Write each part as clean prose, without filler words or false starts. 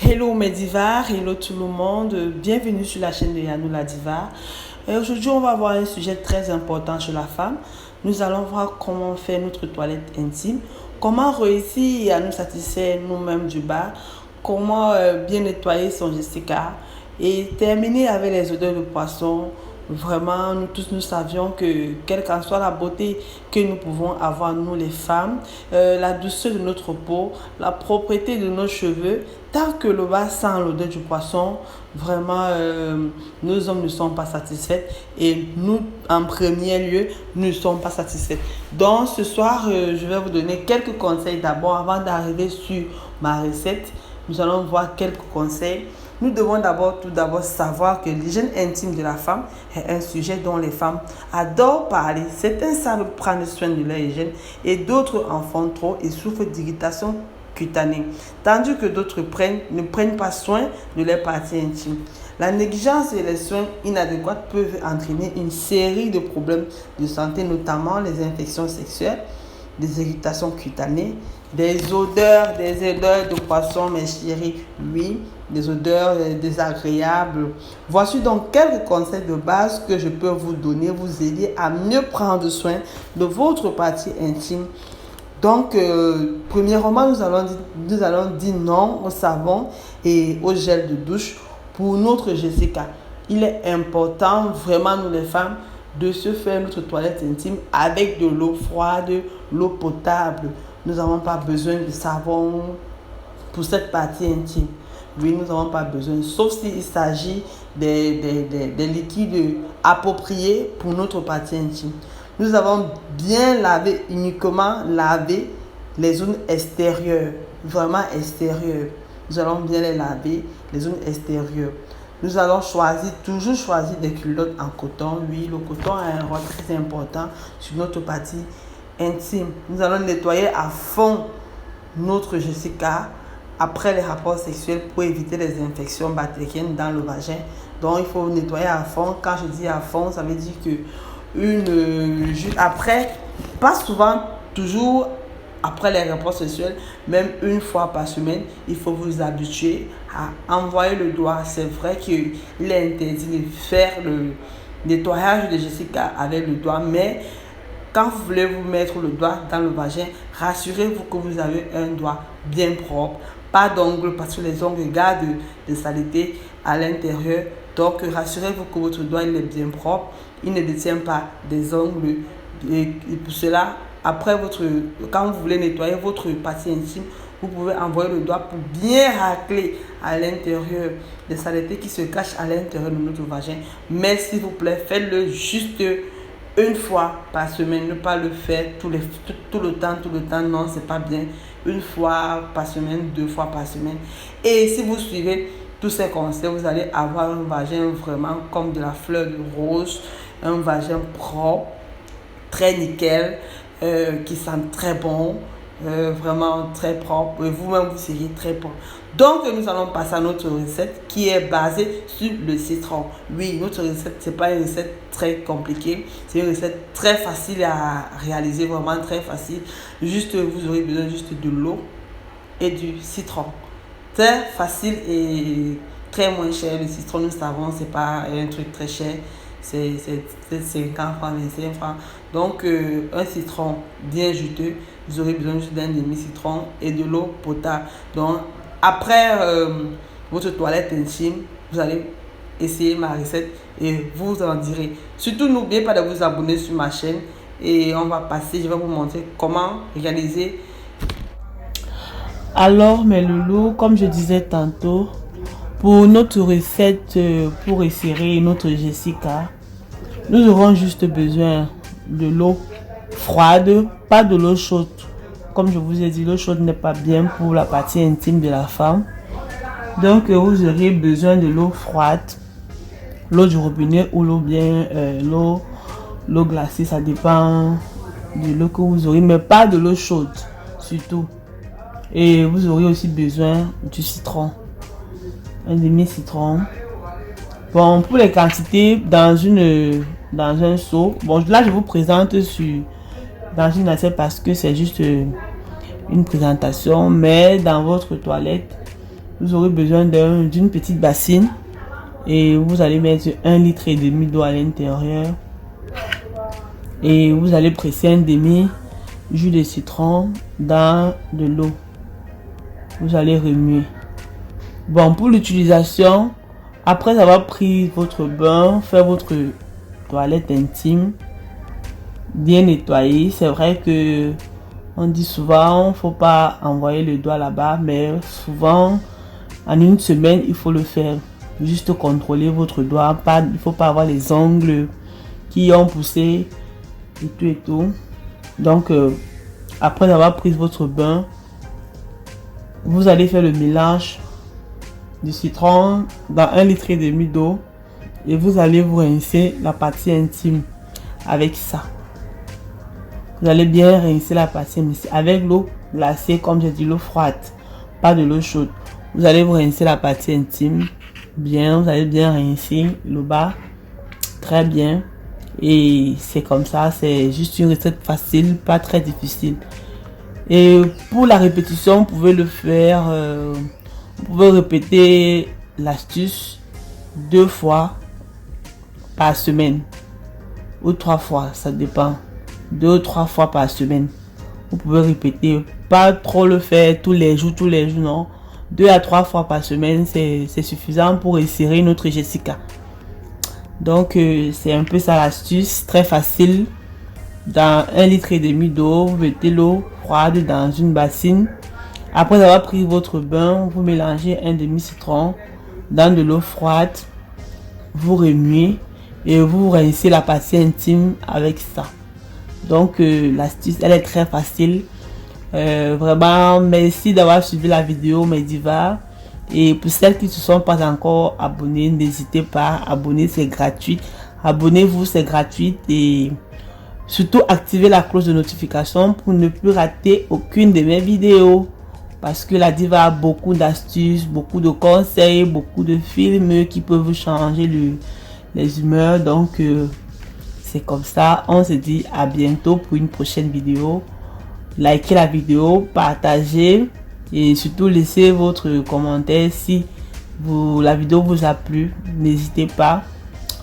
Hello mes divas, hello tout le monde, bienvenue sur la chaîne de Yanou la diva. Et aujourd'hui on va voir un sujet très important chez la femme. Nous allons voir comment faire notre toilette intime, comment réussir à nous satisfaire nous-mêmes du bas, comment bien nettoyer son Jessica et terminer avec les odeurs de poisson. Vraiment, nous tous nous savions que quelle qu'en soit la beauté que nous pouvons avoir nous les femmes, la douceur de notre peau, la propreté de nos cheveux, tant que le bas sent l'odeur du poisson, vraiment nos hommes ne sont pas satisfaits et nous en premier lieu ne sommes pas satisfaits. Donc ce soir, je vais vous donner quelques conseils d'abord avant d'arriver sur ma recette. Nous allons voir quelques conseils. Nous devons tout d'abord savoir que l'hygiène intime de la femme est un sujet dont les femmes adorent parler. Certains savent prendre soin de leur hygiène et d'autres en font trop et souffrent d'irritation cutanée, tandis que d'autres ne prennent pas soin de leur partie intime. La négligence et les soins inadéquats peuvent entraîner une série de problèmes de santé, notamment les infections sexuelles, des irritations cutanées, des odeurs de poisson, mes chéris, oui, des odeurs désagréables. Voici donc quelques conseils de base que je peux vous donner, vous aider à mieux prendre soin de votre partie intime. Donc, premièrement, nous allons dire non au savon et au gel de douche pour notre Jessica. Il est important, vraiment, nous les femmes, de se faire notre toilette intime avec de l'eau froide, l'eau potable. Nous n'avons pas besoin de savon pour cette partie intime. Oui, nous n'avons pas besoin, sauf s'il s'agit des liquides appropriés pour notre partie intime. Nous avons bien uniquement lavé les zones extérieures, vraiment extérieures. Nous allons bien les laver, les zones extérieures. Nous allons toujours choisir des culottes en coton. Oui, le coton a un rôle très important sur notre partie intime. Nous allons nettoyer à fond notre Jessica après les rapports sexuels pour éviter les infections bactériennes dans le vagin. Donc, il faut nettoyer à fond. Quand je dis à fond, ça veut dire que après, pas souvent, toujours après les rapports sexuels, même une fois par semaine, il faut vous habituer à envoyer le doigt. C'est vrai qu'il est interdit de faire le nettoyage de Jessica avec le doigt, mais quand vous voulez vous mettre le doigt dans le vagin, rassurez-vous que vous avez un doigt bien propre, pas d'ongles parce que les ongles gardent de saleté à l'intérieur. Donc rassurez-vous que votre doigt il est bien propre, il ne détient pas des ongles et pour cela, quand vous voulez nettoyer votre partie intime, vous pouvez envoyer le doigt pour bien racler à l'intérieur des saletés qui se cachent à l'intérieur de notre vagin. Mais s'il vous plaît, faites-le juste une fois par semaine, ne pas le faire tout le temps, non, c'est pas bien. Une fois par semaine, 2 fois par semaine. Et si vous suivez tous ces conseils, vous allez avoir un vagin vraiment comme de la fleur de rose, un vagin propre, très nickel, qui sent très bon, vraiment très propre, et vous-même vous seriez très propre. Donc nous allons passer à notre recette qui est basée sur le citron. Oui, notre recette, c'est pas une recette très compliquée, c'est une recette très facile à réaliser, vraiment très facile. Juste, vous aurez besoin juste de l'eau et du citron. Très facile et très moins cher. Le citron, nous savons, c'est pas un truc très cher. C'est 50 francs, 25 francs. Donc, un citron bien juteux, vous aurez besoin juste d'un demi-citron et de l'eau potable. Donc, après votre toilette intime, vous allez essayer ma recette et vous en direz. Surtout, n'oubliez pas de vous abonner sur ma chaîne et je vais vous montrer comment réaliser. Alors, mes loulous, comme je disais tantôt, pour notre recette, pour resserrer notre Jessica, nous aurons juste besoin de l'eau froide, pas de l'eau chaude. Comme je vous ai dit, l'eau chaude n'est pas bien pour la partie intime de la femme. Donc, vous aurez besoin de l'eau froide, l'eau du robinet ou l'eau glacée, ça dépend de l'eau que vous aurez, mais pas de l'eau chaude, surtout. Et vous aurez aussi besoin du citron, un demi-citron. Bon, pour les quantités, dans un seau. Bon, là, je vous présente dans une parce que c'est juste une présentation. Mais dans votre toilette, vous aurez besoin d'une petite bassine et vous allez mettre 1,5 litre d'eau à l'intérieur et vous allez presser un demi jus de citron dans de l'eau. Vous allez remuer. Bon, pour l'utilisation, après avoir pris votre bain, faire votre toilette intime, bien nettoyer. C'est vrai que on dit souvent, faut pas envoyer le doigt là-bas, mais souvent, en une semaine, il faut le faire. Juste contrôler votre doigt. Il faut pas avoir les ongles qui ont poussé et tout. Donc, après avoir pris votre bain, vous allez faire le mélange du citron dans 1,5 litre d'eau et vous allez vous rincer la partie intime avec ça. Vous allez bien rincer la partie intime avec l'eau glacée, comme j'ai dit, l'eau froide, pas de l'eau chaude. Vous allez vous rincer la partie intime bien, vous allez bien rincer le bas très bien et c'est comme ça. C'est juste une recette facile, pas très difficile. Et pour la répétition, vous pouvez le faire, vous pouvez répéter l'astuce 2 fois par semaine ou 3 fois, ça dépend. 2 ou 3 fois par semaine. Vous pouvez répéter, pas trop le faire tous les jours, non. 2 à 3 fois par semaine, c'est suffisant pour insérer notre Jessica. Donc, c'est un peu ça l'astuce, très facile. Dans 1,5 litre d'eau, vous mettez l'eau froide dans une bassine. Après avoir pris votre bain, vous mélangez un demi-citron dans de l'eau froide. Vous remuez et vous rincez la partie intime avec ça. Donc, l'astuce, elle est très facile. Vraiment, merci d'avoir suivi la vidéo, mes divas. Et pour celles qui ne se sont pas encore abonnées, n'hésitez pas. Abonnez, c'est gratuit. Abonnez-vous, c'est gratuit. Et surtout, activez la cloche de notification pour ne plus rater aucune de mes vidéos. Parce que la diva a beaucoup d'astuces, beaucoup de conseils, beaucoup de films qui peuvent vous changer les humeurs. Donc, c'est comme ça. On se dit à bientôt pour une prochaine vidéo. Likez la vidéo, partagez et surtout laissez votre commentaire si la vidéo vous a plu. N'hésitez pas.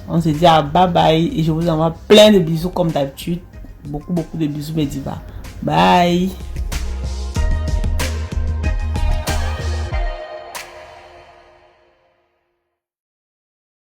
On se dit à bye bye et je vous envoie plein de bisous comme d'habitude. Beaucoup de bisous mes divas. Bye.